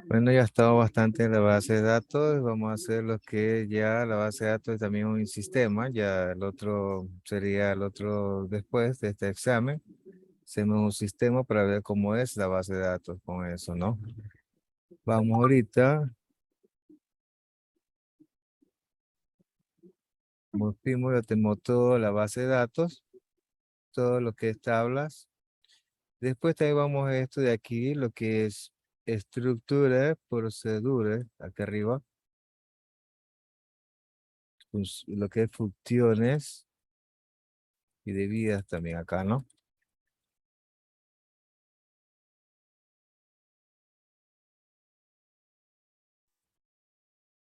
Bueno, ya estamos bastante en la base de datos. Vamos a hacer lo que ya la base de datos es también un sistema. Ya el otro sería el otro después de este examen. Hacemos un sistema para ver cómo es la base de datos con eso, ¿no? Vamos ahorita. Como vimos, ya tenemos toda la base de datos, todo lo que es tablas. Después también vamos a esto de aquí, lo que es estructura, procedura, acá arriba. Pues, lo que es funciones y debidas también acá, ¿no?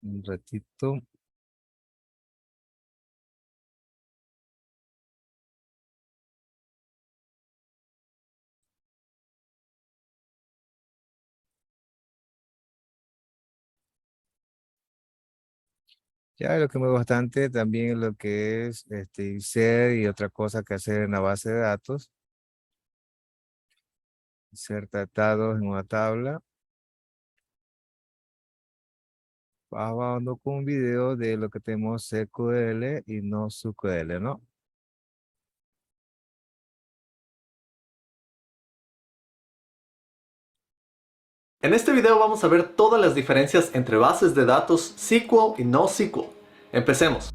Un ratito. Ya lo que me gusta bastante también lo que es insert y otra cosa que hacer en la base de datos. Ser tratados en una tabla. Vamos con un video de lo que tenemos SQL y no SQL, ¿no? En este video vamos a ver todas las diferencias entre bases de datos SQL y no SQL. Empecemos.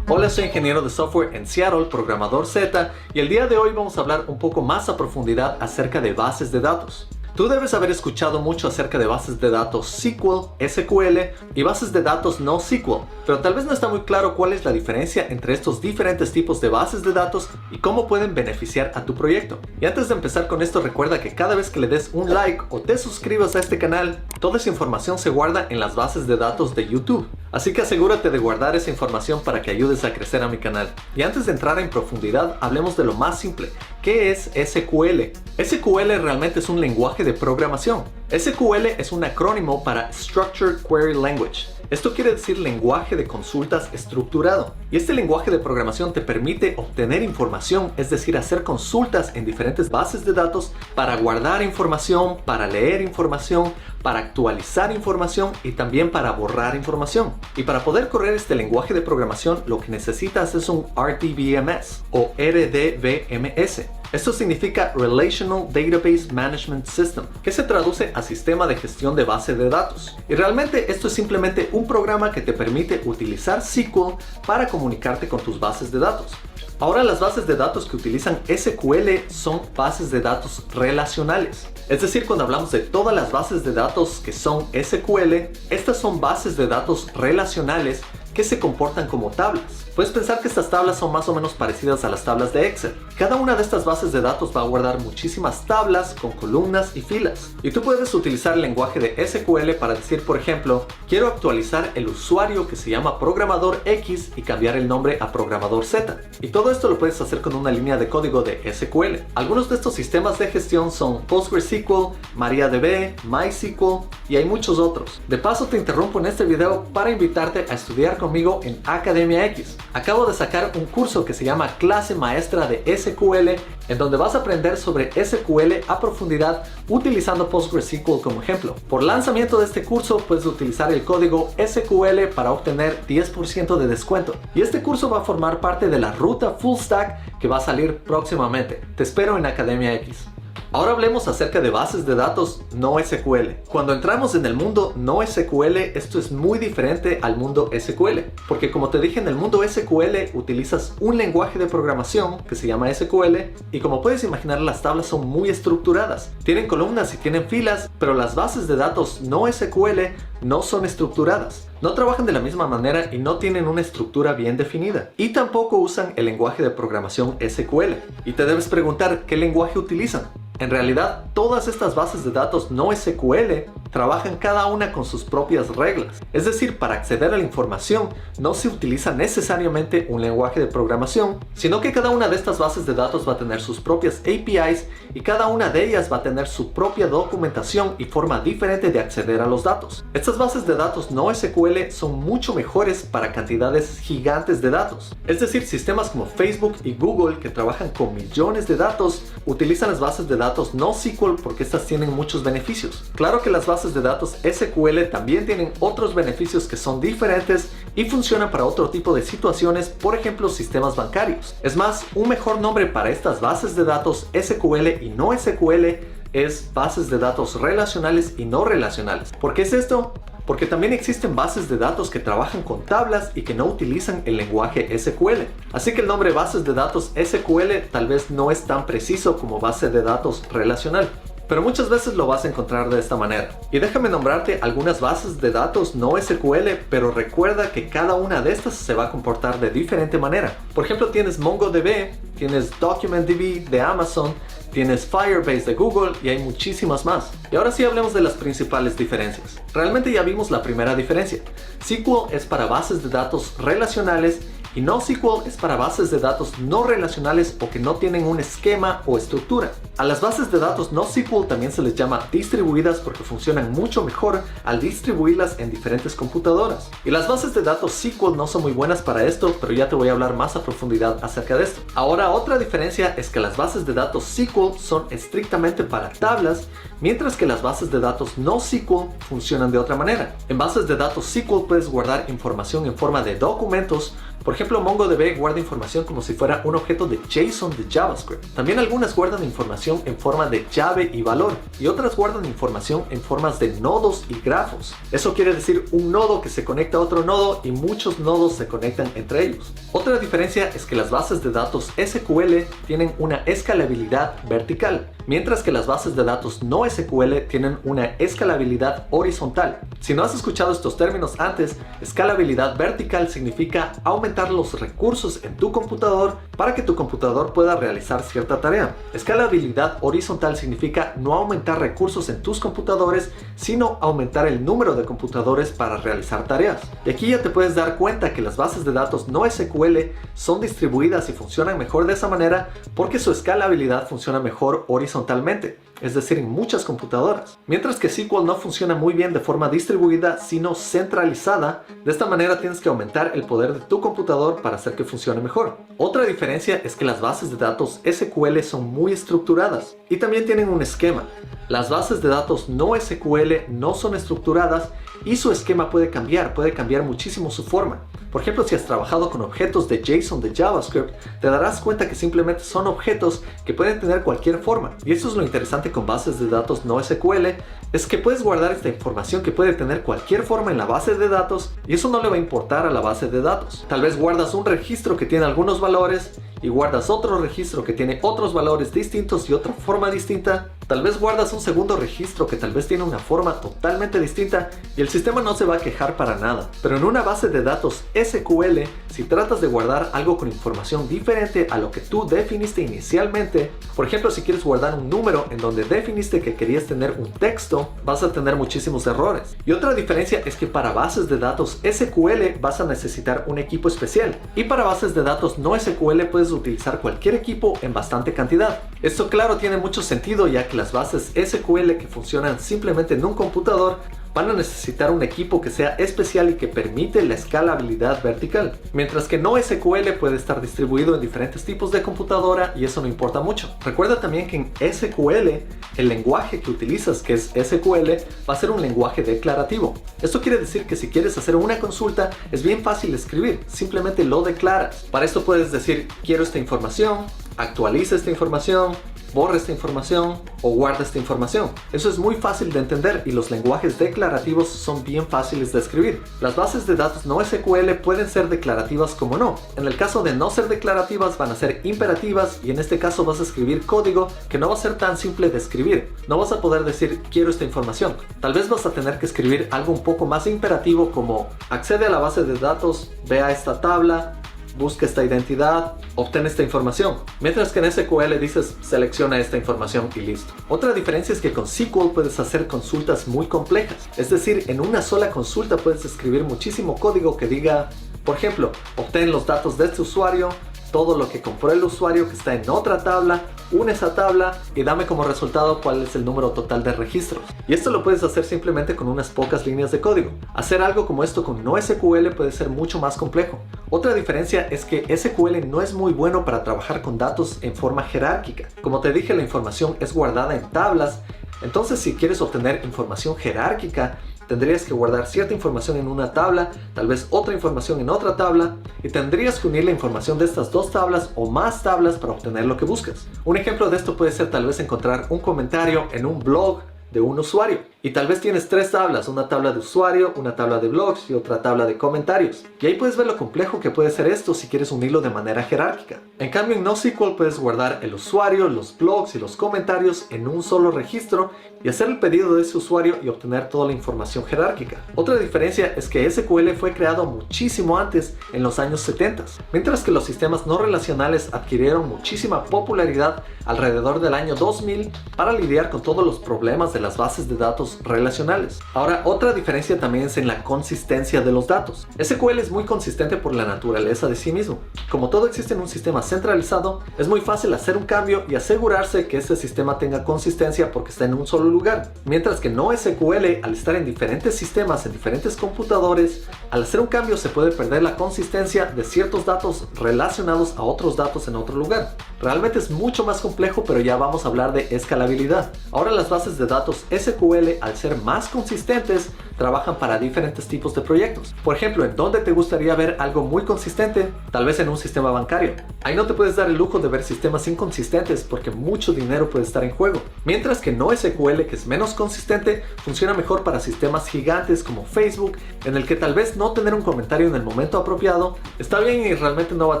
Hola, soy ingeniero de software en Seattle, programador Z, y el día de hoy vamos a hablar un poco más a profundidad acerca de bases de datos. Tú debes haber escuchado mucho acerca de bases de datos SQL, SQL y bases de datos no SQL, pero tal vez no está muy claro cuál es la diferencia entre estos diferentes tipos de bases de datos y cómo pueden beneficiar a tu proyecto. Y antes de empezar con esto, recuerda que cada vez que le des un like o te suscribas a este canal, toda esa información se guarda en las bases de datos de YouTube. Así que asegúrate de guardar esa información para que ayudes a crecer a mi canal. Y antes de entrar en profundidad, hablemos de lo más simple. ¿Qué es SQL? SQL realmente es un lenguaje de programación. SQL es un acrónimo para Structured Query Language. Esto quiere decir lenguaje de consultas estructurado. Y este lenguaje de programación te permite obtener información, es decir, hacer consultas en diferentes bases de datos para guardar información, para leer información, para actualizar información y también para borrar información. Y para poder correr este lenguaje de programación, lo que necesitas es un RDBMS o RDBMS. Esto significa Relational Database Management System, que se traduce a Sistema de Gestión de Base de Datos. Y realmente esto es simplemente un programa que te permite utilizar SQL para comunicarte con tus bases de datos. Ahora, las bases de datos que utilizan SQL son bases de datos relacionales. Es decir, cuando hablamos de todas las bases de datos que son SQL, estas son bases de datos relacionales que se comportan como tablas. Puedes pensar que estas tablas son más o menos parecidas a las tablas de Excel. Cada una de estas bases de datos va a guardar muchísimas tablas con columnas y filas. Y tú puedes utilizar el lenguaje de SQL para decir, por ejemplo, quiero actualizar el usuario que se llama programador X y cambiar el nombre a programador Z. Y todo esto lo puedes hacer con una línea de código de SQL. Algunos de estos sistemas de gestión son PostgreSQL, MariaDB, MySQL y hay muchos otros. De paso, te interrumpo en este video para invitarte a estudiar conmigo en Academia X. Acabo de sacar un curso que se llama Clase Maestra de SQL, en donde vas a aprender sobre SQL a profundidad utilizando PostgreSQL como ejemplo. Por lanzamiento de este curso puedes utilizar el código SQL para obtener 10% de descuento. Y este curso va a formar parte de la ruta Full Stack que va a salir próximamente. Te espero en Academia X. Ahora hablemos acerca de bases de datos no SQL. Cuando entramos en el mundo no SQL, esto es muy diferente al mundo SQL, porque como te dije, en el mundo SQL utilizas un lenguaje de programación que se llama SQL y como puedes imaginar, las tablas son muy estructuradas. Tienen columnas y tienen filas, pero las bases de datos no SQL no son estructuradas. No trabajan de la misma manera y no tienen una estructura bien definida. Y tampoco usan el lenguaje de programación SQL. Y te debes preguntar, ¿qué lenguaje utilizan? En realidad, todas estas bases de datos no SQL trabajan cada una con sus propias reglas. Es decir, para acceder a la información no se utiliza necesariamente un lenguaje de programación, sino que cada una de estas bases de datos va a tener sus propias APIs y cada una de ellas va a tener su propia documentación y forma diferente de acceder a los datos. Estas bases de datos no SQL son mucho mejores para cantidades gigantes de datos. Es decir, sistemas como Facebook y Google, que trabajan con millones de datos, utilizan las bases de datos NoSQL porque estas tienen muchos beneficios. Claro que las bases de datos SQL también tienen otros beneficios que son diferentes y funcionan para otro tipo de situaciones, por ejemplo sistemas bancarios. Es más, un mejor nombre para estas bases de datos SQL y no SQL es bases de datos relacionales y no relacionales. ¿Por qué es esto? Porque también existen bases de datos que trabajan con tablas y que no utilizan el lenguaje SQL. Así que el nombre bases de datos SQL tal vez no es tan preciso como base de datos relacional, pero muchas veces lo vas a encontrar de esta manera. Y déjame nombrarte algunas bases de datos no SQL, pero recuerda que cada una de estas se va a comportar de diferente manera. Por ejemplo, tienes MongoDB, tienes DocumentDB de Amazon, tienes Firebase de Google y hay muchísimas más. Y ahora sí hablemos de las principales diferencias. Realmente ya vimos la primera diferencia. SQL es para bases de datos relacionales y NoSQL es para bases de datos no relacionales o que no tienen un esquema o estructura. A las bases de datos NoSQL también se les llama distribuidas porque funcionan mucho mejor al distribuirlas en diferentes computadoras. Y las bases de datos SQL no son muy buenas para esto, pero ya te voy a hablar más a profundidad acerca de esto. Ahora, otra diferencia es que las bases de datos SQL son estrictamente para tablas, mientras que las bases de datos NoSQL funcionan de otra manera. En bases de datos SQL puedes guardar información en forma de documentos. Por ejemplo, MongoDB guarda información como si fuera un objeto de JSON de JavaScript. También algunas guardan información en forma de llave y valor, y otras guardan información en formas de nodos y grafos. Eso quiere decir un nodo que se conecta a otro nodo y muchos nodos se conectan entre ellos. Otra diferencia es que las bases de datos SQL tienen una escalabilidad vertical, mientras que las bases de datos no SQL tienen una escalabilidad horizontal. Si no has escuchado estos términos antes, escalabilidad vertical significa aumentar los recursos en tu computador para que tu computador pueda realizar cierta tarea. Escalabilidad horizontal significa no aumentar recursos en tus computadores, sino aumentar el número de computadores para realizar tareas. Y aquí ya te puedes dar cuenta que las bases de datos no SQL son distribuidas y funcionan mejor de esa manera porque su escalabilidad funciona mejor horizontalmente, es decir, en muchas computadoras. Mientras que SQL no funciona muy bien de forma distribuida, sino centralizada. De esta manera tienes que aumentar el poder de tu computador para hacer que funcione mejor. Otra diferencia es que las bases de datos SQL son muy estructuradas y también tienen un esquema. Las bases de datos no SQL no son estructuradas y su esquema puede cambiar muchísimo su forma. Por ejemplo, si has trabajado con objetos de JSON de JavaScript, te darás cuenta que simplemente son objetos que pueden tener cualquier forma. Y eso es lo interesante con bases de datos no SQL, es que puedes guardar esta información que puede tener cualquier forma en la base de datos y eso no le va a importar a la base de datos. Tal vez guardas un registro que tiene algunos valores y guardas otro registro que tiene otros valores distintos y otra forma distinta. Tal vez guardas un segundo registro que tal vez tiene una forma totalmente distinta y el sistema no se va a quejar para nada. Pero en una base de datos SQL, si tratas de guardar algo con información diferente a lo que tú definiste inicialmente, por ejemplo, si quieres guardar un número en donde definiste que querías tener un texto, vas a tener muchísimos errores. Y otra diferencia es que para bases de datos SQL vas a necesitar un equipo especial y para bases de datos no SQL puedes utilizar cualquier equipo en bastante cantidad. Esto claro tiene mucho sentido ya que las bases SQL que funcionan simplemente en un computador van a necesitar un equipo que sea especial y que permite la escalabilidad vertical, mientras que no SQL puede estar distribuido en diferentes tipos de computadora y eso no importa mucho. Recuerda también que en SQL el lenguaje que utilizas, que es SQL, va a ser un lenguaje declarativo. Esto quiere decir que si quieres hacer una consulta es bien fácil escribir, simplemente lo declaras. Para esto puedes decir quiero esta información, actualiza esta información, borra esta información o guarda esta información. Eso es muy fácil de entender y los lenguajes declarativos son bien fáciles de escribir. Las bases de datos no SQL pueden ser declarativas como no. En el caso de no ser declarativas van a ser imperativas y en este caso vas a escribir código que no va a ser tan simple de escribir. No vas a poder decir quiero esta información. Tal vez vas a tener que escribir algo un poco más imperativo como accede a la base de datos, ve a esta tabla, busca esta identidad, obtén esta información. Mientras que en SQL dices, selecciona esta información y listo. Otra diferencia es que con SQL puedes hacer consultas muy complejas. Es decir, en una sola consulta puedes escribir muchísimo código que diga, por ejemplo, obtén los datos de este usuario, todo lo que compró el usuario que está en otra tabla, une esa tabla y dame como resultado cuál es el número total de registros. Y esto lo puedes hacer simplemente con unas pocas líneas de código. Hacer algo como esto con NoSQL puede ser mucho más complejo. Otra diferencia es que SQL no es muy bueno para trabajar con datos en forma jerárquica. Como te dije, la información es guardada en tablas, entonces si quieres obtener información jerárquica, tendrías que guardar cierta información en una tabla, tal vez otra información en otra tabla, y tendrías que unir la información de estas dos tablas o más tablas para obtener lo que buscas. Un ejemplo de esto puede ser tal vez encontrar un comentario en un blog de un usuario. Y tal vez tienes tres tablas, una tabla de usuario, una tabla de blogs y otra tabla de comentarios. Y ahí puedes ver lo complejo que puede ser esto si quieres unirlo de manera jerárquica. En cambio en NoSQL puedes guardar el usuario, los blogs y los comentarios en un solo registro y hacer el pedido de ese usuario y obtener toda la información jerárquica. Otra diferencia es que SQL fue creado muchísimo antes, en los años 70, mientras que los sistemas no relacionales adquirieron muchísima popularidad alrededor del año 2000 para lidiar con todos los problemas de las bases de datos relacionales. Ahora, otra diferencia también es en la consistencia de los datos. SQL es muy consistente por la naturaleza de sí mismo. Como todo existe en un sistema centralizado, es muy fácil hacer un cambio y asegurarse que este sistema tenga consistencia porque está en un solo lugar. Mientras que NoSQL, al estar en diferentes sistemas, en diferentes computadores, al hacer un cambio se puede perder la consistencia de ciertos datos relacionados a otros datos en otro lugar. Realmente es mucho más complejo, pero ya vamos a hablar de escalabilidad. Ahora las bases de datos SQL, al ser más consistentes, trabajan para diferentes tipos de proyectos. Por ejemplo, ¿en dónde te gustaría ver algo muy consistente? Tal vez en un sistema bancario. Ahí no te puedes dar el lujo de ver sistemas inconsistentes porque mucho dinero puede estar en juego. Mientras que NoSQL, que es menos consistente, funciona mejor para sistemas gigantes como Facebook, en el que tal vez no tener un comentario en el momento apropiado está bien y realmente no va a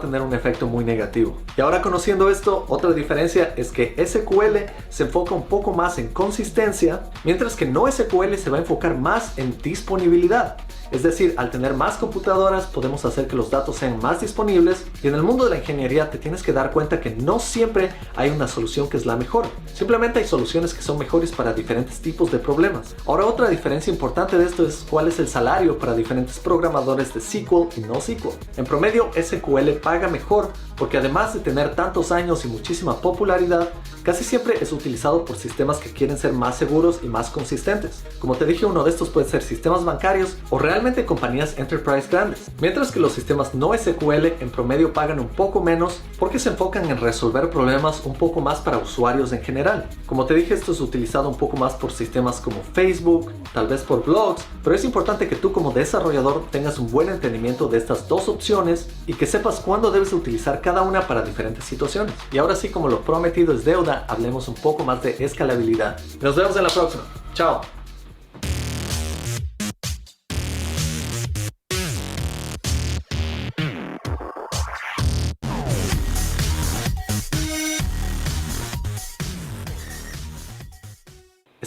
tener un efecto muy negativo. Y ahora conociendo esto, otra diferencia es que SQL se enfoca un poco más en consistencia, mientras que NoSQL se va a enfocar más en disponibilidad. Es decir, al tener más computadoras podemos hacer que los datos sean más disponibles, y en el mundo de la ingeniería te tienes que dar cuenta que no siempre hay una solución que es la mejor. Simplemente hay soluciones que son mejores para diferentes tipos de problemas. Ahora, otra diferencia importante de esto es cuál es el salario para diferentes programadores de SQL y NoSQL. En promedio, SQL paga mejor porque además de tener tantos años y muchísima popularidad, casi siempre es utilizado por sistemas que quieren ser más seguros y más consistentes. Como te dije, uno de estos puede ser sistemas bancarios o realmente compañías enterprise grandes. Mientras que los sistemas NoSQL en promedio pagan un poco menos porque se enfocan en resolver problemas un poco más para usuarios en general. Como te dije, esto es utilizado un poco más por sistemas como Facebook, tal vez por blogs, pero es importante que tú como desarrollador tengas un buen entendimiento de estas dos opciones y que sepas cuándo debes utilizar cada una para diferentes situaciones. Y ahora sí, como lo prometido es deuda, hablemos un poco más de escalabilidad. Nos vemos en la próxima. Chao.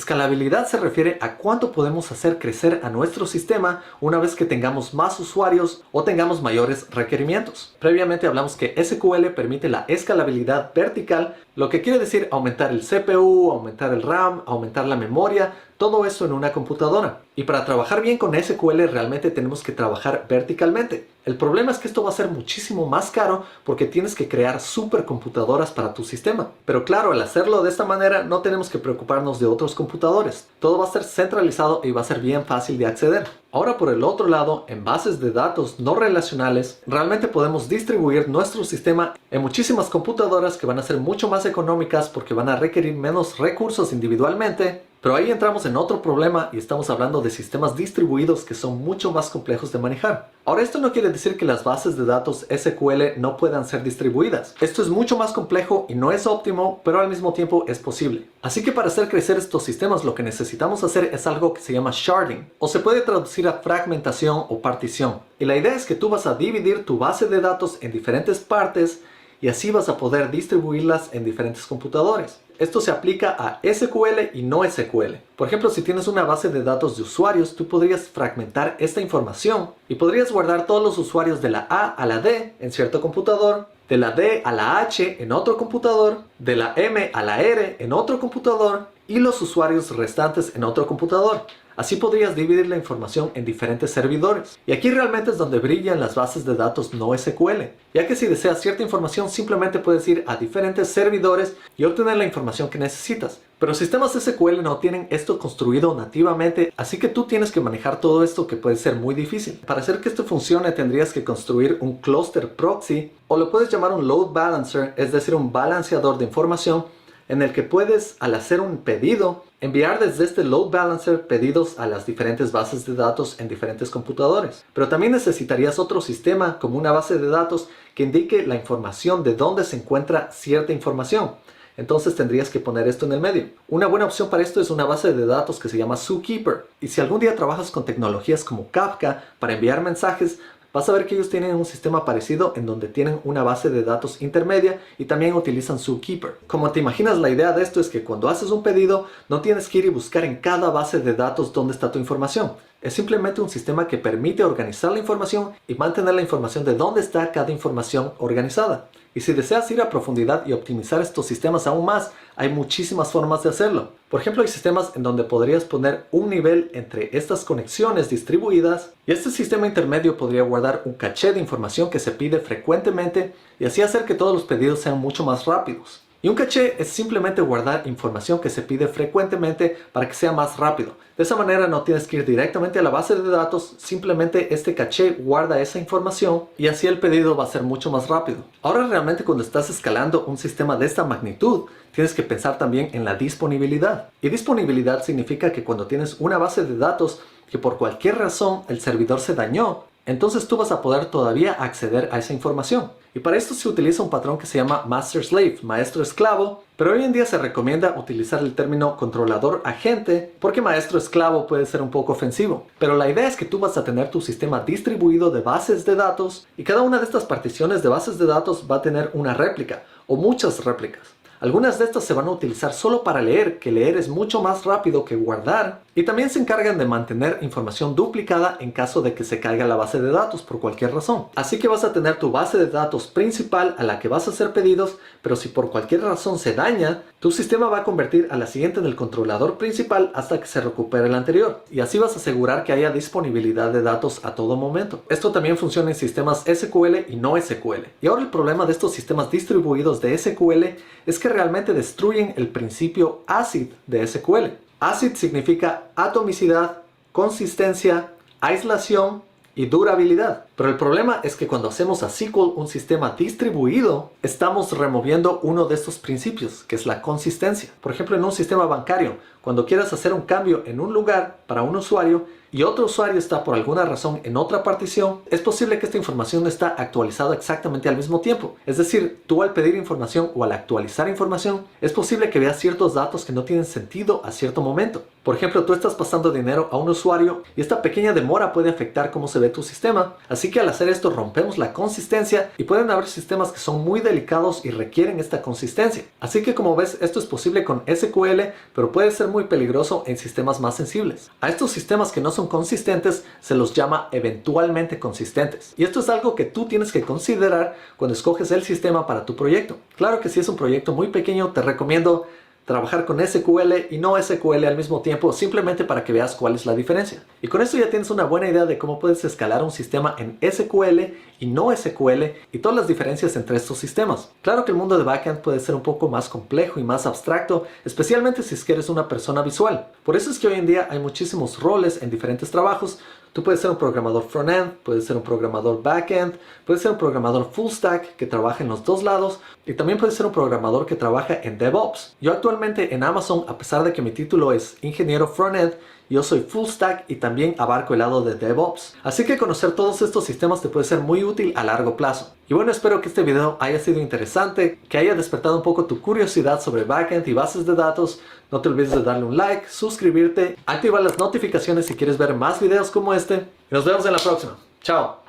Escalabilidad se refiere a cuánto podemos hacer crecer a nuestro sistema una vez que tengamos más usuarios o tengamos mayores requerimientos. Previamente hablamos que SQL permite la escalabilidad vertical, lo que quiere decir aumentar el CPU, aumentar el RAM, aumentar la memoria, todo eso en una computadora. Y para trabajar bien con SQL realmente tenemos que trabajar verticalmente. El problema es que esto va a ser muchísimo más caro porque tienes que crear supercomputadoras para tu sistema. Pero claro, al hacerlo de esta manera no tenemos que preocuparnos de otros computadores. Todo va a ser centralizado y va a ser bien fácil de acceder. Ahora, por el otro lado, en bases de datos no relacionales, realmente podemos distribuir nuestro sistema en muchísimas computadoras que van a ser mucho más económicas porque van a requerir menos recursos individualmente. Pero ahí entramos en otro problema y estamos hablando de sistemas distribuidos que son mucho más complejos de manejar. Ahora, esto no quiere decir que las bases de datos SQL no puedan ser distribuidas. Esto es mucho más complejo y no es óptimo, pero al mismo tiempo es posible. Así que para hacer crecer estos sistemas lo que necesitamos hacer es algo que se llama sharding, o se puede traducir a fragmentación o partición. Y la idea es que tú vas a dividir tu base de datos en diferentes partes y así vas a poder distribuirlas en diferentes computadores. esto se aplica a SQL y no SQL. Por ejemplo, si tienes una base de datos de usuarios, tú podrías fragmentar esta información y podrías guardar todos los usuarios de la A a la D en cierto computador, de la D a la H en otro computador, de la M a la R en otro computador y los usuarios restantes en otro computador. Así podrías dividir la información en diferentes servidores. Y aquí realmente es donde brillan las bases de datos no SQL, ya que si deseas cierta información simplemente puedes ir a diferentes servidores y obtener la información que necesitas. Pero sistemas SQL no tienen esto construido nativamente, así que tú tienes que manejar todo esto, que puede ser muy difícil. Para hacer que esto funcione tendrías que construir un cluster proxy, o lo puedes llamar un load balancer, es decir, un balanceador de información en el que puedes, al hacer un pedido, enviar desde este load balancer pedidos a las diferentes bases de datos en diferentes computadores. Pero también necesitarías otro sistema como una base de datos que indique la información de dónde se encuentra cierta información. Entonces tendrías que poner esto en el medio. Una buena opción para esto es una base de datos que se llama Zookeeper. Y si algún día trabajas con tecnologías como Kafka para enviar mensajes, vas a ver que ellos tienen un sistema parecido en donde tienen una base de datos intermedia y también utilizan Zookeeper. Como te imaginas, la idea de esto es que cuando haces un pedido no tienes que ir y buscar en cada base de datos dónde está tu información. Es simplemente un sistema que permite organizar la información y mantener la información de dónde está cada información organizada. Y si deseas ir a profundidad y optimizar estos sistemas aún más, hay muchísimas formas de hacerlo. Por ejemplo, hay sistemas en donde podrías poner un nivel entre estas conexiones distribuidas y este sistema intermedio podría guardar un caché de información que se pide frecuentemente y así hacer que todos los pedidos sean mucho más rápidos. Y un caché es simplemente guardar información que se pide frecuentemente para que sea más rápido. De esa manera no tienes que ir directamente a la base de datos, simplemente este caché guarda esa información y así el pedido va a ser mucho más rápido. Ahora realmente cuando estás escalando un sistema de esta magnitud, tienes que pensar también en la disponibilidad. Y disponibilidad significa que cuando tienes una base de datos que por cualquier razón el servidor se dañó, entonces tú vas a poder todavía acceder a esa información. Y para esto se utiliza un patrón que se llama Master Slave, maestro esclavo, pero hoy en día se recomienda utilizar el término controlador agente porque maestro esclavo puede ser un poco ofensivo. Pero la idea es que tú vas a tener tu sistema distribuido de bases de datos y cada una de estas particiones de bases de datos va a tener una réplica o muchas réplicas. Algunas de estas se van a utilizar solo para leer, que leer es mucho más rápido que guardar, y también se encargan de mantener información duplicada en caso de que se caiga la base de datos por cualquier razón. Así que vas a tener tu base de datos principal a la que vas a hacer pedidos, pero si por cualquier razón se daña, tu sistema va a convertir a la siguiente en el controlador principal hasta que se recupere el anterior, y así vas a asegurar que haya disponibilidad de datos a todo momento. Esto también funciona en sistemas SQL y no SQL. Y ahora el problema de estos sistemas distribuidos de SQL es que realmente destruyen el principio ACID de SQL. ACID significa atomicidad, consistencia, aislación y durabilidad. Pero el problema es que cuando hacemos a SQL un sistema distribuido, estamos removiendo uno de estos principios, que es la consistencia. Por ejemplo, en un sistema bancario, cuando quieras hacer un cambio en un lugar para un usuario y otro usuario está por alguna razón en otra partición, es posible que esta información no está actualizada exactamente al mismo tiempo. Es decir, tú al pedir información o al actualizar información, es posible que veas ciertos datos que no tienen sentido a cierto momento. Por ejemplo, tú estás pasando dinero a un usuario y esta pequeña demora puede afectar cómo se ve tu sistema. Así que al hacer esto rompemos la consistencia y pueden haber sistemas que son muy delicados y requieren esta consistencia. Así que como ves, esto es posible con SQL, pero puede ser muy peligroso en sistemas más sensibles. A estos sistemas que no son consistentes se los llama eventualmente consistentes. Y esto es algo que tú tienes que considerar cuando escoges el sistema para tu proyecto. Claro que si es un proyecto muy pequeño, te recomiendo trabajar con SQL y no SQL al mismo tiempo, simplemente para que veas cuál es la diferencia. Y con esto ya tienes una buena idea de cómo puedes escalar un sistema en SQL y no SQL y todas las diferencias entre estos sistemas. Claro que el mundo de backend puede ser un poco más complejo y más abstracto, especialmente si es que eres una persona visual. Por eso es que hoy en día hay muchísimos roles en diferentes trabajos. Tú puedes ser un programador front-end, puedes ser un programador back-end, puedes ser un programador full stack que trabaja en los dos lados y también puedes ser un programador que trabaja en DevOps. Yo actualmente en Amazon, a pesar de que mi título es ingeniero front-end, yo soy full stack y también abarco el lado de DevOps. Así que conocer todos estos sistemas te puede ser muy útil a largo plazo. Y bueno, espero que este video haya sido interesante, que haya despertado un poco tu curiosidad sobre backend y bases de datos. No te olvides de darle un like, suscribirte, activar las notificaciones si quieres ver más videos como este. Y nos vemos en la próxima. Chao.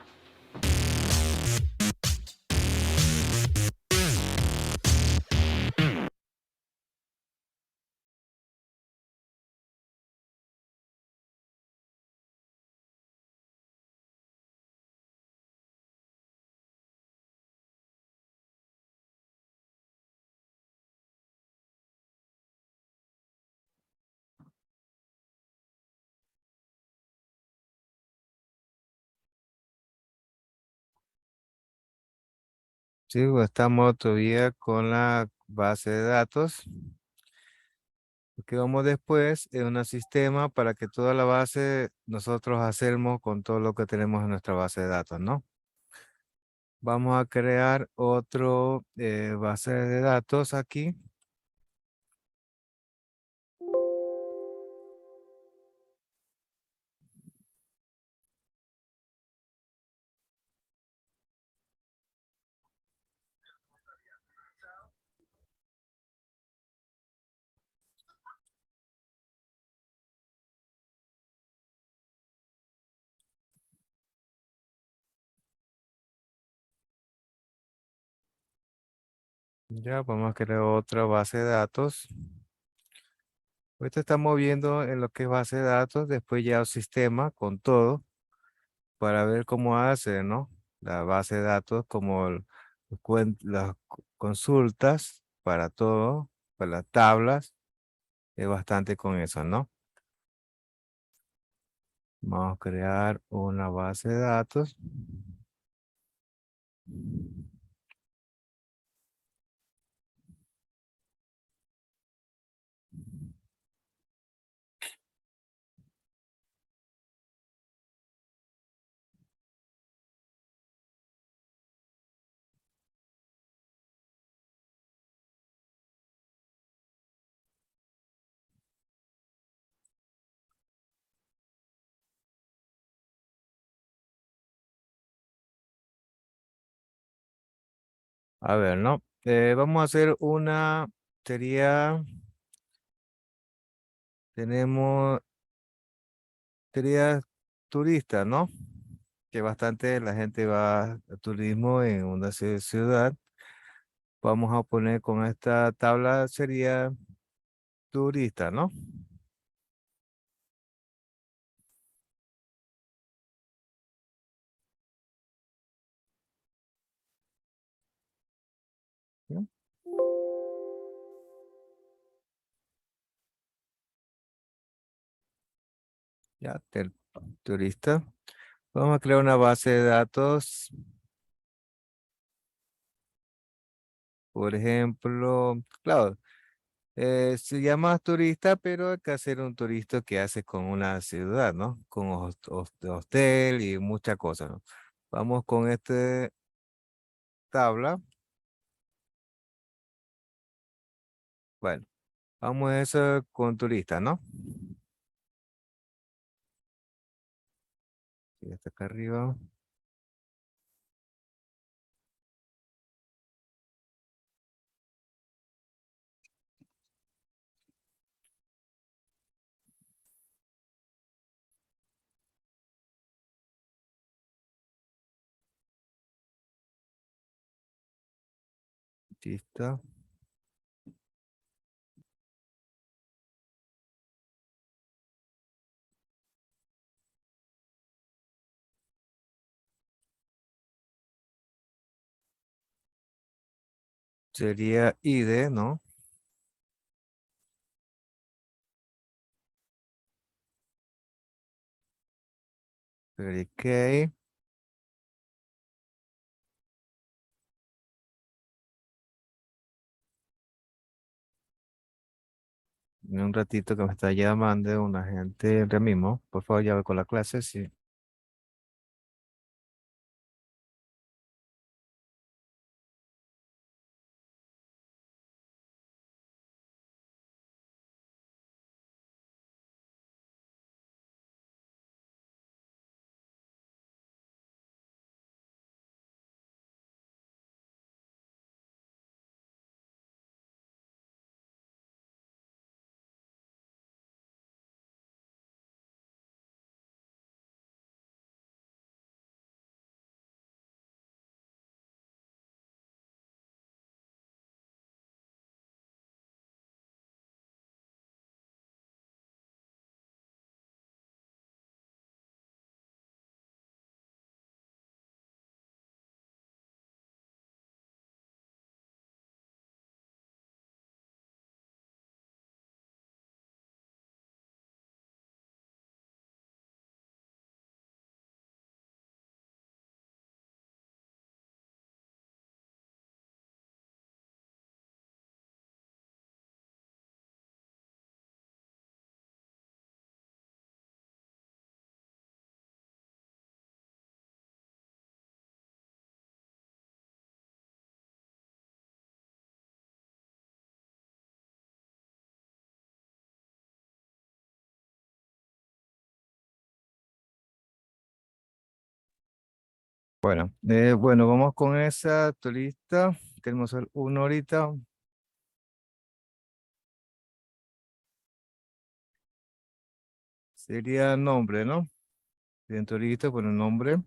Sí, pues, estamos todavía con la base de datos. Lo que vamos después es un sistema para que toda la base nosotros hacemos con todo lo que tenemos en nuestra base de datos, ¿no? Vamos a crear otro base de datos aquí. Ya vamos a crear otra base de datos. Ahorita estamos viendo en lo que es base de datos, después ya un sistema con todo para ver cómo hace, ¿no? La base de datos, como las consultas para todo, para las tablas, es bastante con eso, ¿no? Vamos a crear una base de datos. A ver, ¿no? Vamos a hacer sería, tenemos, sería turista, ¿no? Que bastante la gente va a turismo en una ciudad. Vamos a poner con esta tabla, sería turista, ¿no? ¿Sí? Ya, turista. Vamos a crear una base de datos, por ejemplo, claro, se llama turista, pero hay que hacer un turista que hace con una ciudad, ¿no? Con hostel y muchas cosas, ¿no? Vamos con esta tabla. Bueno, vamos a eso con turista, ¿no? Y hasta acá arriba, turista. Sería ID, ¿no? Cliqué. En un ratito que me está llamando una gente ahora mismo. Por favor, ya voy con la clase, sí. Bueno, vamos con esa, tu lista. Queremos hacer uno ahorita. Sería nombre, ¿no? Dentro de lista, bueno, nombre.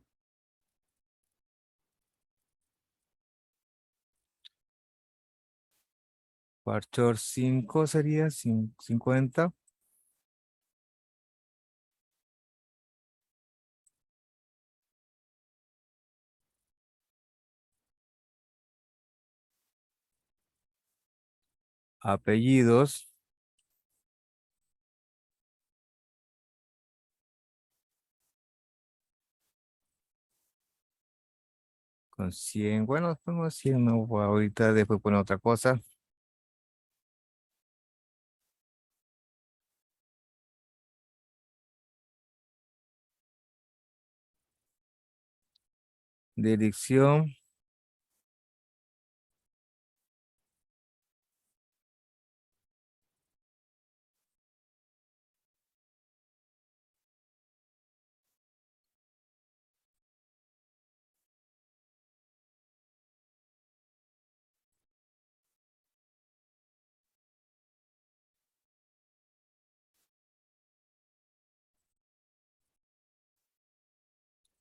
Factor 5 sería 50. Apellidos con 100. Bueno, pongo 100, no, ahorita después pone otra cosa. Dirección,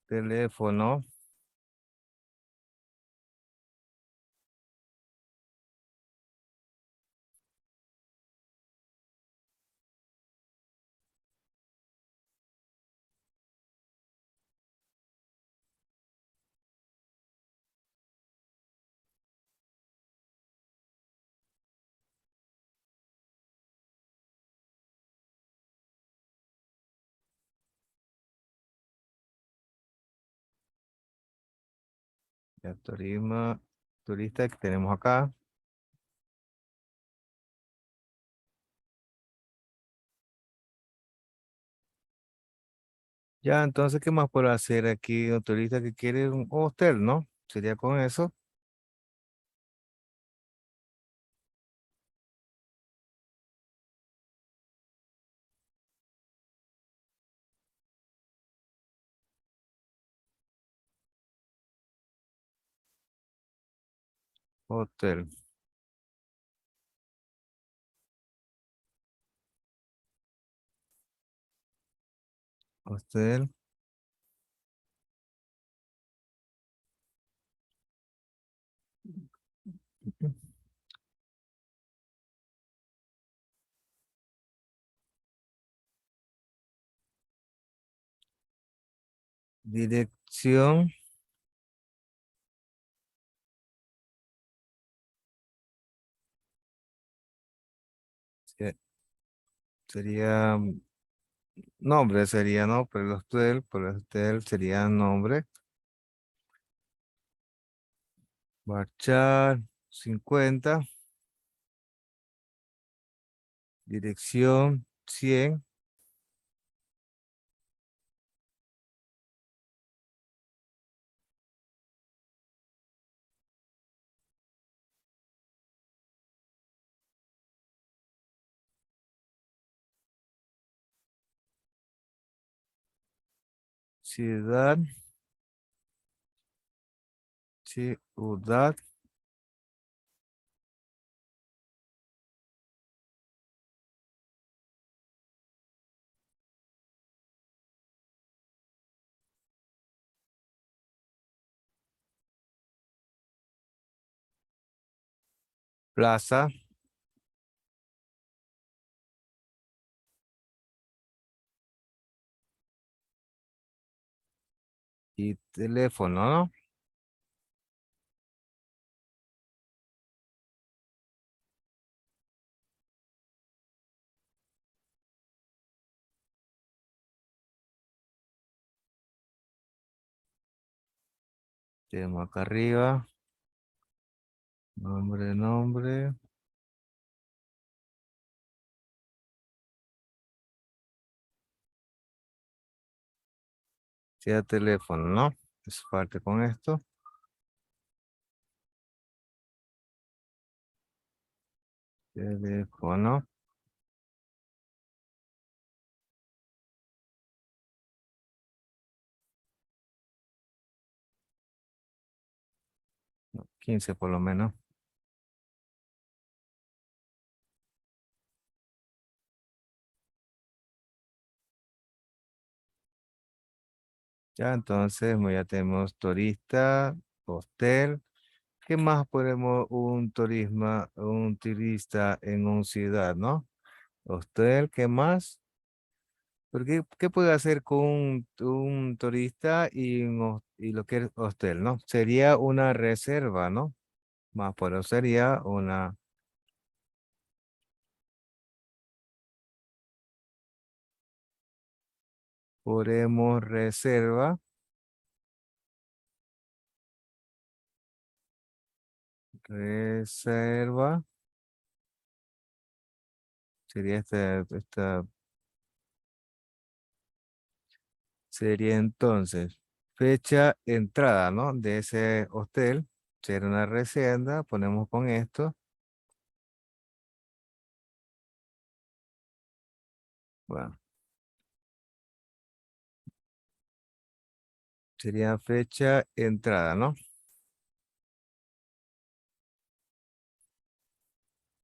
teléfono, ya turismo, turista que tenemos acá. Ya, entonces, ¿qué más puedo hacer aquí? Un turista que quiere un hotel, ¿no? Sería con eso, hotel, hotel, dirección, se- sería nombre, sería, ¿no? Por el hotel sería nombre. Marchar, 50, dirección, 100, ciudad, ciudad, plaza y teléfono, ¿no? Tenemos acá arriba, nombre, nombre, sea teléfono, ¿no? Es parte con esto, teléfono, 15 por lo menos. Ya, entonces ya tenemos turista, hostel. ¿Qué más podemos un turista en una ciudad, no? Hostel, ¿qué más? Porque, ¿qué puede hacer con un turista y lo que es hostel, no? Sería una reserva, ¿no? Más por eso sería una, podemos reserva, sería sería entonces fecha entrada, ¿no? De ese hostel, sería una reserva, ponemos con esto, bueno, sería fecha entrada, ¿no?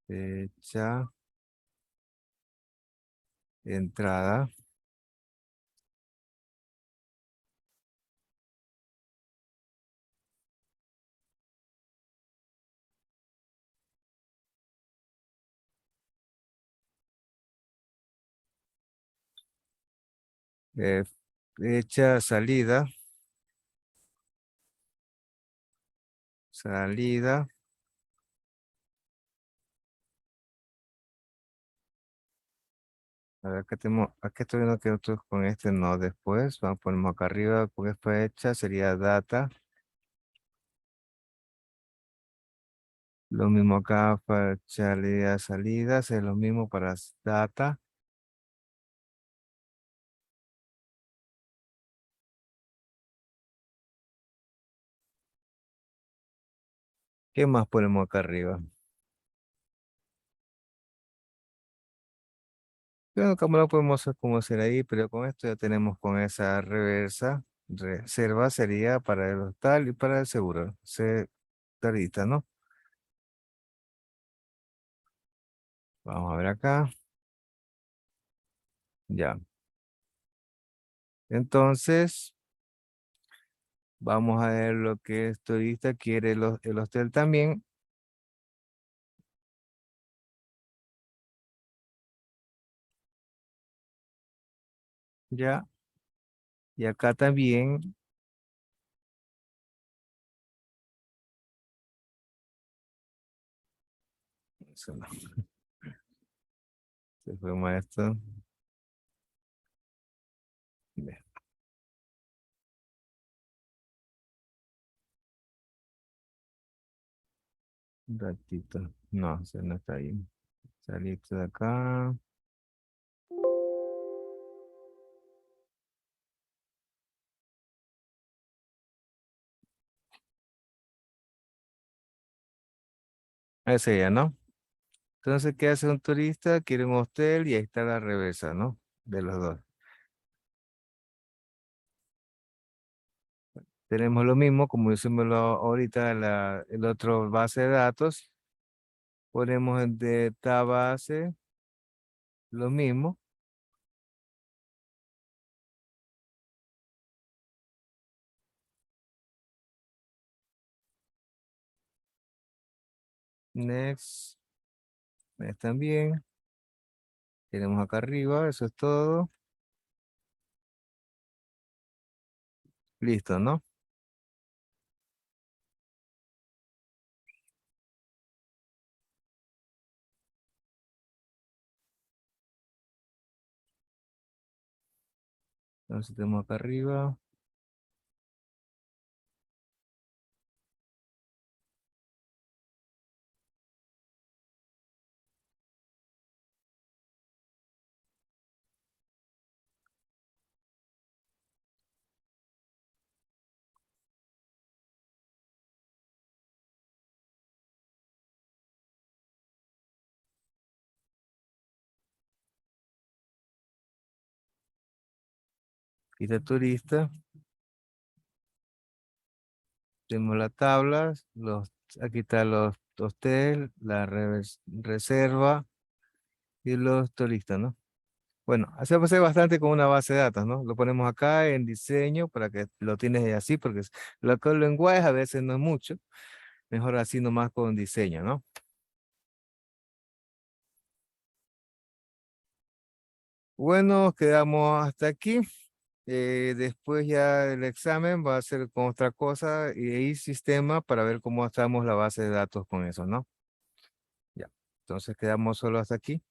Fecha entrada, eh, fecha salida, a ver, acá tenemos, aquí estoy viendo que otros con este no después, vamos, ponemos acá arriba, porque fecha sería data, lo mismo acá, fecha salidas, es lo mismo para data, ¿qué más ponemos acá arriba? Bueno, como lo podemos hacer como hacer ahí, pero con esto ya tenemos con esa reserva sería para el hostal y para el seguro, se tarita, ¿no? Vamos a ver acá, ya. Entonces, vamos a ver lo que es turista, quiere el hostel también, ya. Y acá también, eso no, se fue maestro, ve, un ratito, no, se no está ahí. Saliste de acá, ese ya, ¿no? Entonces, ¿qué hace un turista? Quiere un hostel y ahí está la reversa, ¿no? De los dos. Tenemos lo mismo, como hicimos ahorita el otro base de datos. Ponemos en de esta base lo mismo. Next, next también. Tenemos acá arriba, eso es todo. Listo, ¿no? Entonces tenemos acá arriba. Aquí está turista. Tenemos la tabla, aquí están los test, la reserva y los turistas, ¿no? Bueno, hacemos hacer bastante con una base de datos, ¿no? Lo ponemos acá en diseño para que lo tienes así, porque lo que el lenguaje a veces no es mucho. Mejor así nomás con diseño, ¿no? Bueno, quedamos hasta aquí. Después ya el examen va a ser con otra cosa y ahí sistema para ver cómo estamos la base de datos con eso, ¿no? Ya. Entonces quedamos solo hasta aquí.